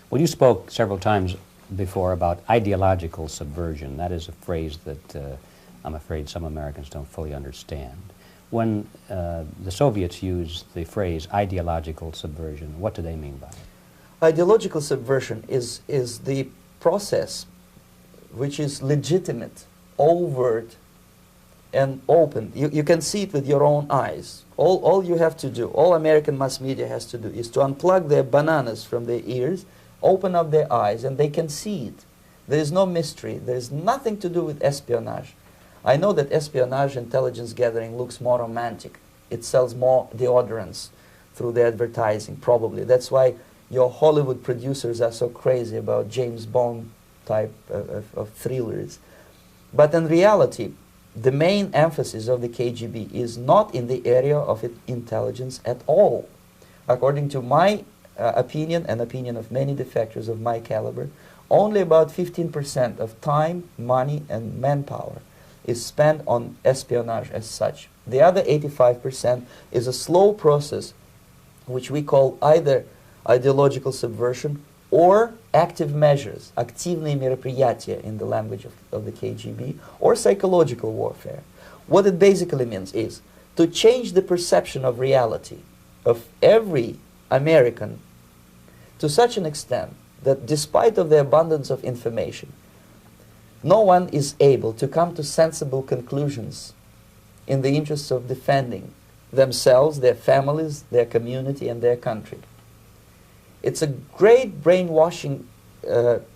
Well, you spoke several times before about ideological subversion. That is a phrase that I'm afraid some Americans don't fully understand. When the Soviets used the phrase ideological subversion, what do they mean by it? Ideological subversion is the process which is legitimate, overt, and open. You can see it with your own eyes. All you have to do, all American mass media has to do, is to unplug their bananas from their ears, open up their eyes, and they can see it. There is no mystery. There is nothing to do with espionage. I know that espionage intelligence gathering looks more romantic. It sells more deodorants through the advertising, probably. That's why your Hollywood producers are so crazy about James Bond type of thrillers. But in reality, the main emphasis of the KGB is not in the area of intelligence at all. According to my opinion and opinion of many defectors of my caliber, only about 15% of time, money, and manpower is spent on espionage as such. The other 85% is a slow process which we call either ideological subversion or active measures, активные мероприятия in the language of the KGB, or psychological warfare. What it basically means is to change the perception of reality of every American to such an extent that despite of the abundance of information, no one is able to come to sensible conclusions in the interests of defending themselves, their families, their community, and their country. It's a great brainwashing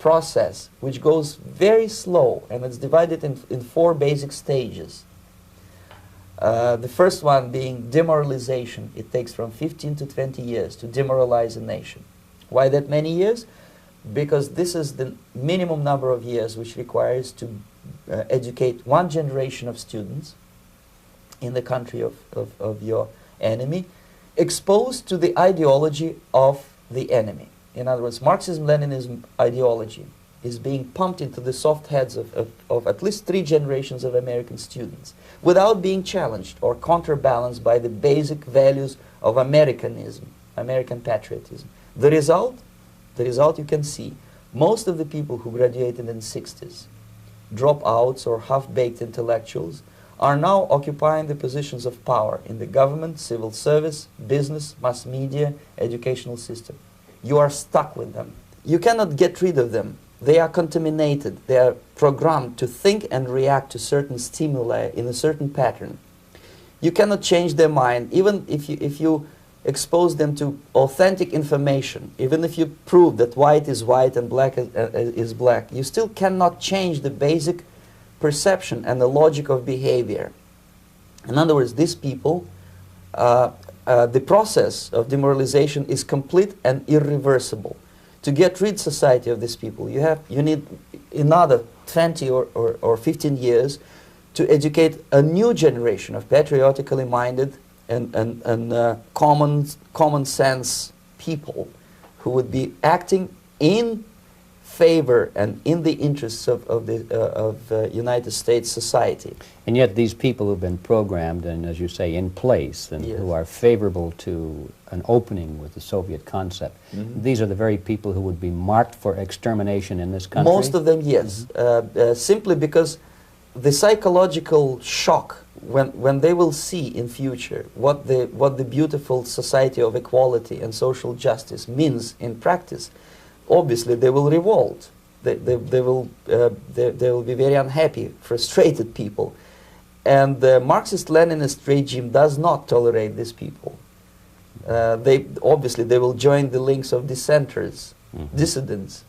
process which goes very slow, and it's divided in 4 basic stages. The first one being demoralization. It takes from 15 to 20 years to demoralize a nation. Why that many years? Because this is the minimum number of years which requires to educate one generation of students in the country of your enemy, exposed to the ideology of the enemy. In other words, Marxism-Leninism ideology is being pumped into the soft heads of at least 3 generations of American students without being challenged or counterbalanced by the basic values of Americanism, American patriotism. The result you can see. Most of the people who graduated in the 60s, dropouts or half-baked intellectuals, are now occupying the positions of power in the government, civil service, business, mass media, educational system. You are stuck with them. You cannot get rid of them. They are contaminated. They are programmed to think and react to certain stimuli in a certain pattern. You cannot change their mind, even if you expose them to authentic information, even if you prove that white is white and black is black, you still cannot change the basic perception and the logic of behavior. In other words, these people, the process of demoralization is complete and irreversible. To get rid of society of these people, you need another 20 or 15 years to educate a new generation of patriotically minded and common sense people who would be acting in favor and in the interests of United States society. And yet these people who've been programmed and, as you say, in place and who are favorable to an opening with the Soviet concept, these are the very people who would be marked for extermination in this country? Most of them, yes. Simply because the psychological shock when they will see in future what the beautiful society of equality and social justice means in practice, obviously they will revolt. They will be very unhappy, frustrated people. And the Marxist-Leninist regime does not tolerate these people. Obviously they will join the links of dissenters, dissidents.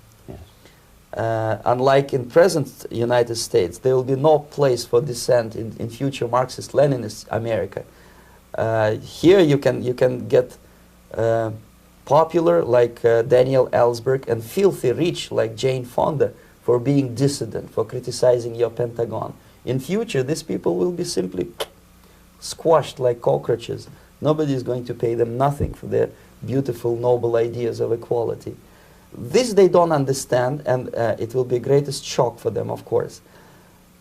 Unlike in present United States, there will be no place for dissent in future Marxist-Leninist America. Here you can get popular like Daniel Ellsberg and filthy rich like Jane Fonda for being dissident, for criticizing your Pentagon. In future, these people will be simply squashed like cockroaches. Nobody is going to pay them nothing for their beautiful, noble ideas of equality. This they don't understand, and it will be greatest shock for them, of course.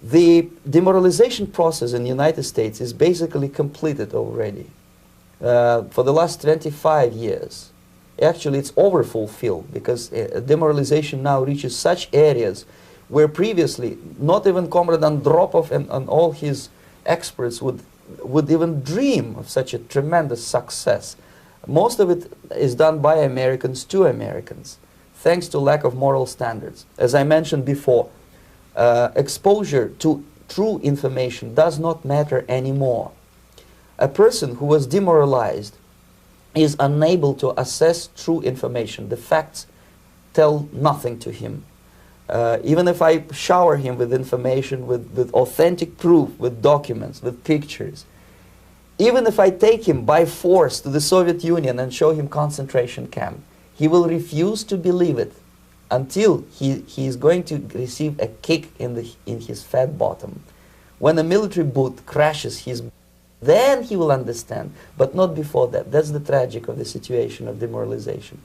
The demoralization process in the United States is basically completed already. For the last 25 years, actually it's overfulfilled, because demoralization now reaches such areas where previously not even Comrade Andropov and all his experts would even dream of such a tremendous success. Most of it is done by Americans to Americans, thanks to lack of moral standards. As I mentioned before, exposure to true information does not matter anymore. A person who was demoralized is unable to assess true information. The facts tell nothing to him. Even if I shower him with information, with authentic proof, with documents, with pictures, even if I take him by force to the Soviet Union and show him concentration camp, he will refuse to believe it until he is going to receive a kick in his fat bottom. When a military boot crashes his, then he will understand, but not before that. That's the tragic of the situation of demoralization.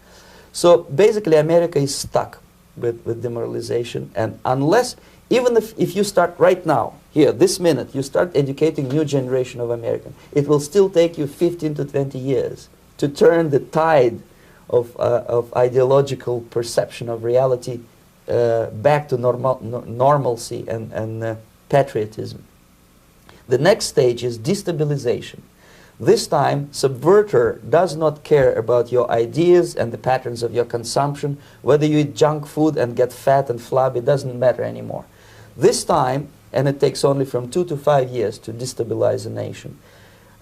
So basically America is stuck with demoralization, and unless, even if you start right now, here, this minute, you start educating new generation of Americans, it will still take you 15 to 20 years to turn the tide of ideological perception of reality back to normalcy and patriotism. The next stage is destabilization. This time, subverter does not care about your ideas and the patterns of your consumption. Whether you eat junk food and get fat and flabby, doesn't matter anymore. This time, and it takes only from 2 to 5 years to destabilize a nation,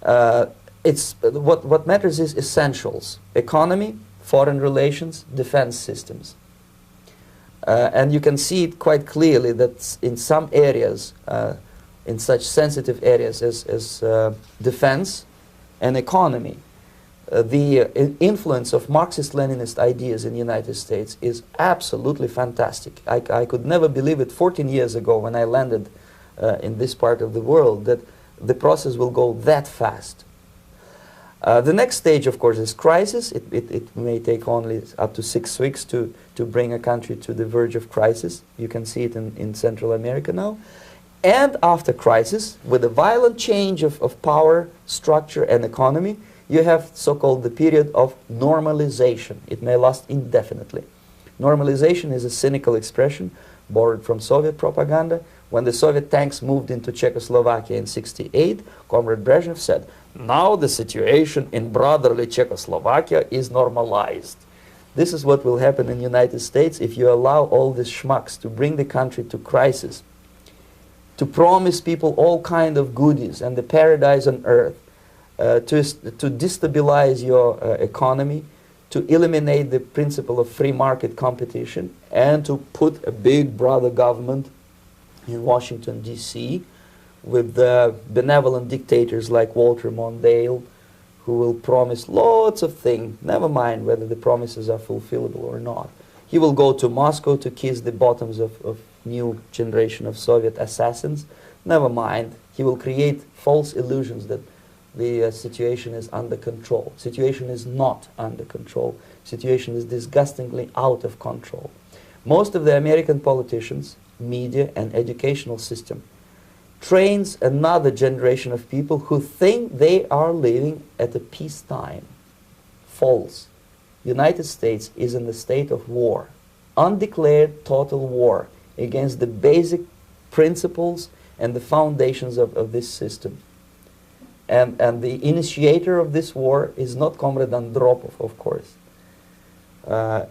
what matters is essentials: economy, foreign relations, defense systems. And you can see it quite clearly that in some areas, in such sensitive areas as defense and economy, the influence of Marxist-Leninist ideas in the United States is absolutely fantastic. I could never believe it 14 years ago when I landed in this part of the world, that the process will go that fast. The next stage, of course, is crisis. It may take only up to 6 weeks to bring a country to the verge of crisis. You can see it in Central America now. And after crisis, with a violent change of power, structure, and economy, you have so-called the period of normalization. It may last indefinitely. Normalization is a cynical expression borrowed from Soviet propaganda. When the Soviet tanks moved into Czechoslovakia in '68, Comrade Brezhnev said, "Now the situation in brotherly Czechoslovakia is normalized." This is what will happen in the United States if you allow all these schmucks to bring the country to crisis, to promise people all kind of goodies and the paradise on earth, to destabilize your economy, to eliminate the principle of free market competition, and to put a big brother government in Washington, D.C., with benevolent dictators like Walter Mondale, who will promise lots of things, never mind whether the promises are fulfillable or not. He will go to Moscow to kiss the bottoms of new generation of Soviet assassins. Never mind. He will create false illusions that the situation is under control. Situation is not under control. Situation is disgustingly out of control. Most of the American politicians, media, and educational system trains another generation of people who think they are living at a peacetime. False. United States is in the state of war, undeclared total war against the basic principles and the foundations of this system. And the initiator of this war is not Comrade Andropov, of course.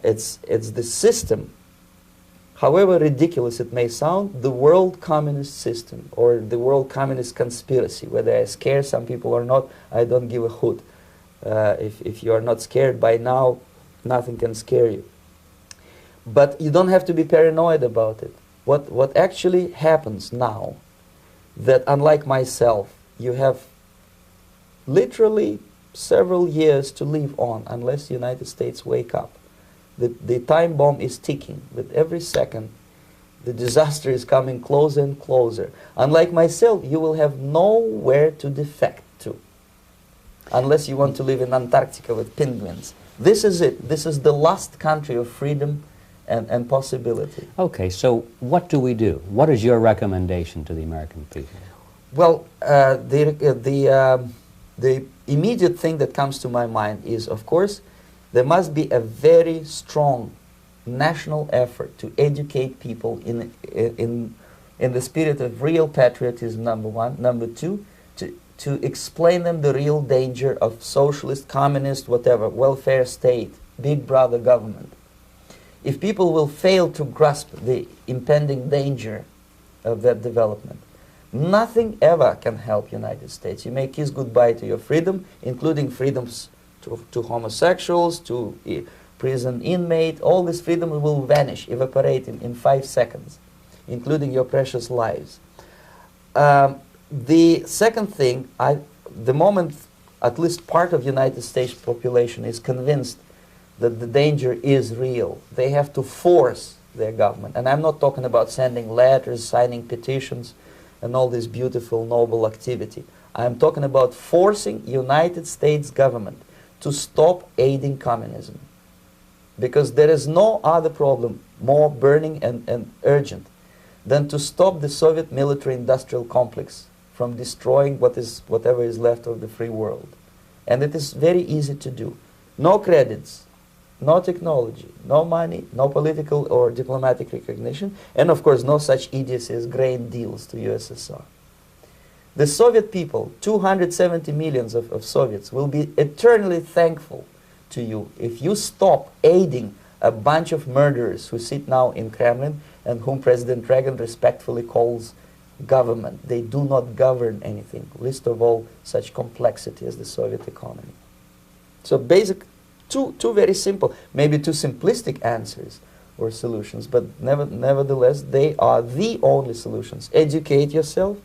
It's the system. However ridiculous it may sound, the world communist system or the world communist conspiracy, whether I scare some people or not, I don't give a hoot. If you are not scared by now, nothing can scare you. But you don't have to be paranoid about it. What actually happens now, that unlike myself, you have literally several years to live on unless the United States wake up. The time bomb is ticking. With every second, the disaster is coming closer and closer. Unlike myself, you will have nowhere to defect to, unless you want to live in Antarctica with penguins. This is it. This is the last country of freedom and possibility. Okay, so what do we do? What is your recommendation to the American people? Well, the immediate thing that comes to my mind is, of course, There must be a very strong national effort to educate people in the spirit of real patriotism, number one. Number two, to explain them the real danger of socialist, communist, whatever, welfare state, big brother government. If people will fail to grasp the impending danger of that development, nothing ever can help United States. You may kiss goodbye to your freedom, including freedoms to homosexuals, to prison inmate. All this freedom will vanish, evaporate in 5 seconds, including your precious lives. The second thing, the moment at least part of United States population is convinced that the danger is real, they have to force their government. And I'm not talking about sending letters, signing petitions, and all this beautiful, noble activity. I'm talking about forcing United States government to stop aiding communism. Because there is no other problem more burning and urgent than to stop the Soviet military-industrial complex from destroying whatever is left of the free world. And it is very easy to do. No credits, no technology, no money, no political or diplomatic recognition, and of course no such idiocy as grain deals to USSR. The Soviet people, 270 millions of Soviets, will be eternally thankful to you if you stop aiding a bunch of murderers who sit now in Kremlin and whom President Reagan respectfully calls government. They do not govern anything, least of all such complexity as the Soviet economy. So basic, two very simple, maybe too simplistic answers or solutions, but nevertheless they are the only solutions. Educate yourself,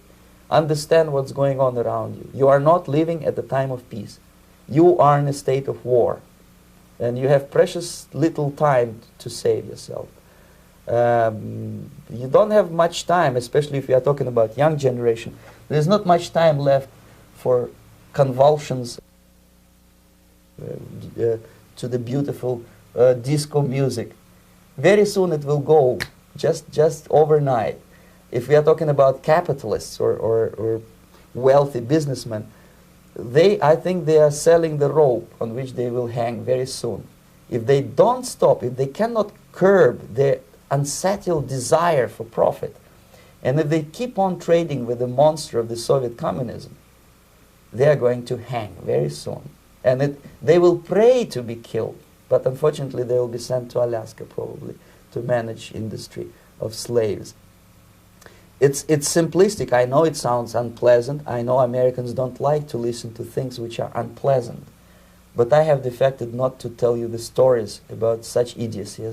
understand what's going on around you. You are not living at the time of peace. You are in a state of war, and you have precious little time to save yourself. You don't have much time, especially if you are talking about young generation. There's not much time left for convulsions to the beautiful disco music. Very soon it will go, just overnight. If we are talking about capitalists or wealthy businessmen, I think they are selling the rope on which they will hang very soon. If they don't stop, if they cannot curb their unsettled desire for profit, and if they keep on trading with the monster of the Soviet communism, they are going to hang very soon. And they will pray to be killed, but unfortunately they will be sent to Alaska probably to manage industry of slaves. It's simplistic. I know it sounds unpleasant. I know Americans don't like to listen to things which are unpleasant. But I have defected not to tell you the stories about such idiocy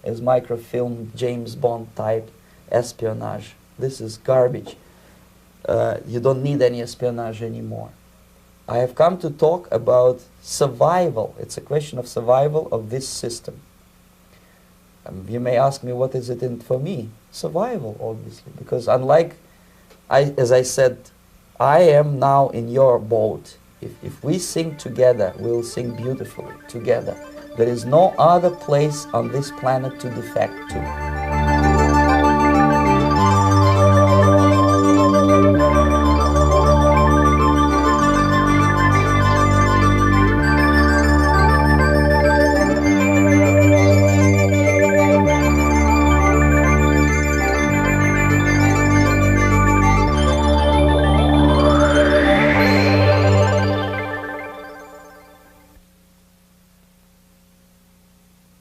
as microfilm, James Bond type espionage. This is garbage. You don't need any espionage anymore. I have come to talk about survival. It's a question of survival of this system. You may ask me, what is it in for me? Survival, obviously, because unlike, as I said, I am now in your boat. If we sing together, we'll sing beautifully together. There is no other place on this planet to defect to.